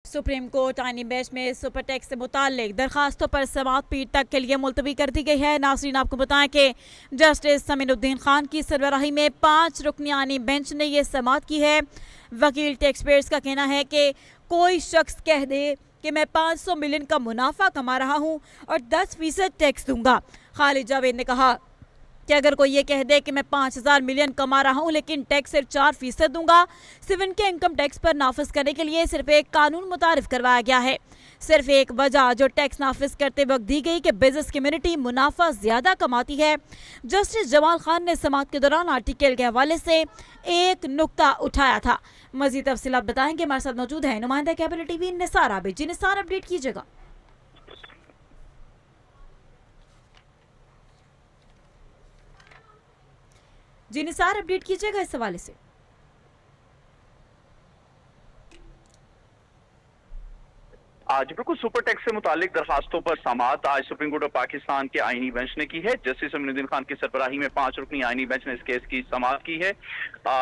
Supreme court आईनी bench में super tax से मुताल्लिक दरखास्तों पर समाअत पीर तक के लिए मुलतवी कर दी गई है। नाज़रीन, आपको बताएं कि जस्टिस समीनुद्दीन खान की सरबराही में 5 रुकनी आईनी बेंच ने यह समाअत की है। वकील टैक्स पेयर्स का कहना है कि कोई शख्स कह दे कि मैं 500 मिलियन का मुनाफा कमा रहा हूं और 10% टैक्स दूंगा। खालिद जावेद ने कहा कि अगर कोई ये कह दे कि मैं 5000 मिलियन कमा रहा हूं लेकिन टैक्स सिर्फ 4% दूंगा, सिर्फ इनके इनकम टैक्स पर नाफिज करने के लिए सिर्फ एक कानून मुतारिफ करवाया गया है। सिर्फ एक वजह जो टैक्स नाफिज करते वक्त दी गई कि बिजनेस कम्युनिटी मुनाफा ज्यादा कमाती है। जस्टिस जमाल खान ने समाअत के दौरान आर्टिकल के हवाले से एक नुक्ता उठाया था। मजीद तफसीलात बताएंगे, हमारे साथ मौजूद है नुमाइंदा कैपिटल टीवी निसार आबिद। जी निसार, अपडेट कीजिएगा। जी निसार, अपडेट कीजिएगा इस हवाले से। आज बिल्कुल सुपर टैक्स से मुतालिक दरखास्तों पर समाअत आज सुप्रीम कोर्ट ऑफ पाकिस्तान के आईनी बेंच ने की है। जस्टिस समीनुद्दीन खान की सरबराही में 5 रुकनी आईनी बेंच ने इस केस की समाअत की है।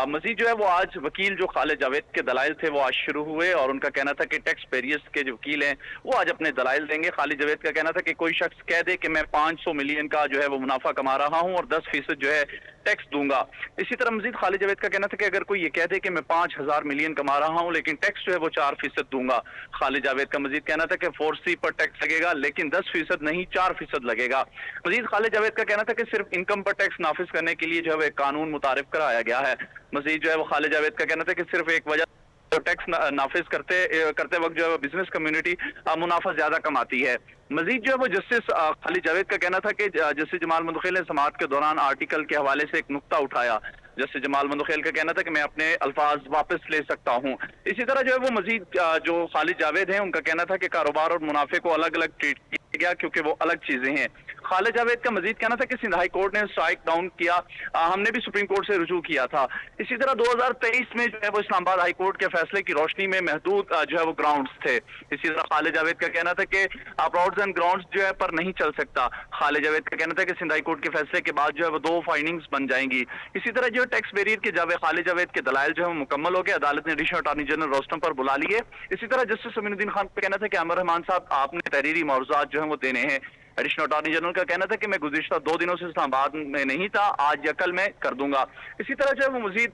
मजीद जो है वो आज वकील जो खालिद जावेद के दलाइल थे वो आज शुरू हुए और उनका कहना था कि टैक्स पेरियर्स के जो वकील हैं वो आज अपने दलाइल देंगे। खालिद जावेद का कहना था कि कोई शख्स कह दे कि मैं 500 मिलियन का जो है वो मुनाफा कमा रहा हूँ और 10% जो है टैक्स दूंगा। इसी तरह मजीद खालिद जावेद का कहना था कि अगर कोई ये कह दे कि मैं 5000 मिलियन कमा रहा हूँ लेकिन टैक्स जो है वो 4% दूंगा। खालिद जावेद का मजीद कहना था कि 4C पर टैक्स लगेगा लेकिन 10% नहीं 4% लगेगा। मजीद खालिद जावेद का कहना था कि सिर्फ इनकम पर टैक्स नाफिज करने के लिए जो है एक कानून मुतारिफ कराया गया है। मजीद जो है वो खालिद जावेद का कहना था कि सिर्फ एक वजह तो टैक्स नाफिज करते वक्त जो है बिजनेस कम्युनिटी मुनाफा ज्यादा कमाती है। मजीद जो है वो जस्टिस खालिद जावेद का कहना था कि जस्टिस जमाल मंदखेल ने समाअत के दौरान आर्टिकल के हवाले से एक नुक्ता उठाया। जस्टिस जमाल मंदखेल का कहना था कि मैं अपने अल्फाज वापस ले सकता हूँ। इसी तरह जो है वो मजीद जो खालिद जावेद हैं उनका कहना था कि कारोबार और मुनाफे को अलग अलग ट्रीट किया गया क्योंकि वो अलग चीजें हैं। खालिद जावेद का मजीद कहना था कि सिंध हाई कोर्ट ने स्ट्राइक डाउन किया, हमने भी सुप्रीम कोर्ट से रुजू किया था। इसी तरह 2023 में जो है वो इस्लामाबाद हाई कोर्ट के फैसले की रोशनी में महदूद जो है वो ग्राउंड्स थे। इसी तरह खालिद जावेद का कहना था कि प्लॉट्स एंड ग्राउंड्स जो है पर नहीं चल सकता। खालिद जावेद का कहना था कि सिंध हाई कोर्ट के फैसले के बाद जो है वो 2 फाइंडिंग्स बन जाएंगी। इसी तरह जो टैक्स बैरियर के जब खालिद जावेद के दलाइल जो है मुकम्मल हो गए, अदालत ने एडिशनल अटॉर्नी जनरल रोस्टम पर बुला लिए। इसी तरह जस्टिस समीनुद्दीन खान का कहना था कि आमिर रहमान साहब आपने तहरीरी मौज़ूआत जो है वो देने हैं। एडिशनल अटॉर्नी जनरल का कहना था कि मैं गुज़िश्ता 2 दिनों से इस्लामाबाद में नहीं था, आज या कल मैं कर दूंगा। इसी तरह जो है वो मजीद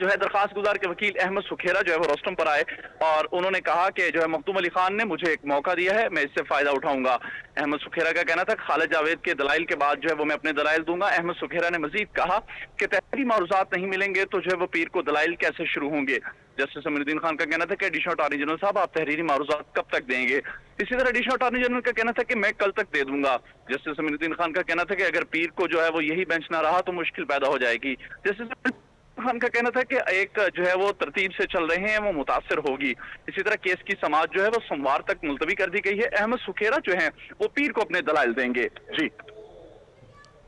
जो है दरखास्त गुजार के वकील अहमद सुखेरा जो है वो रोस्टम पर आए और उन्होंने कहा कि जो है मखदूम अली खान ने मुझे एक मौका दिया है, मैं इससे फायदा उठाऊंगा। अहमद सुखेरा का कहना था खालिद जावेद के दलाइल के बाद जो है वो मैं अपने दलाइल दूंगा। अहमद सुखेरा ने मजीद कहा कि तहरीरी मारूजात नहीं मिलेंगे तो जो है वो पीर को दलाइल कैसे शुरू होंगे। जस्टिस समीनुद्दीन खान का कहना था कि एडिशनल अटॉर्नी जनरल साहब आप तहरीरी मारूजात कब तक देंगे। इसी तरह एडिशनल अटॉर्नी जनरल का कहना था कि मैं कल तक दे दूंगा। जस्टिस समीनुद्दीन खान का कहना था कि अगर पीर को जो है वो यही बेंच ना रहा तो मुश्किल पैदा हो जाएगी। जस्टिस खान का कहना था कि एक जो है वो तरतीब से चल रहे हैं वो मुतासर होगी। इसी तरह केस की समाअत जो है वो सोमवार तक मुलतवी कर दी गई है। अहमद सुखेरा जो है वो पीर को अपने दलाइल देंगे।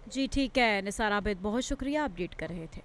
जी ठीक है निसार आबिद, बहुत शुक्रिया, अपडेट कर रहे थे।